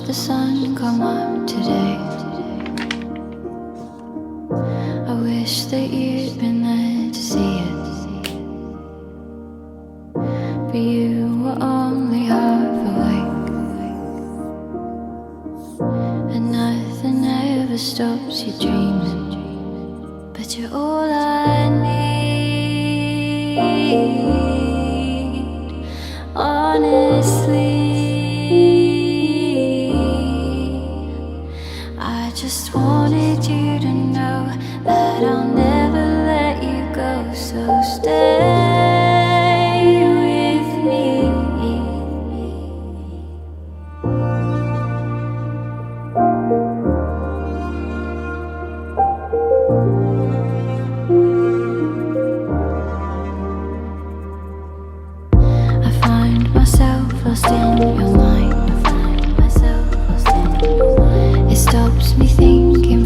the sun come up today. I wish that you'd been there to see it, but you were only half awake, and nothing ever stops you dreaming, but you're all I need, honestly. I just wanted you to know that I'll never let you go, so stay with me. I find myself lost in your mind. It stops me thinking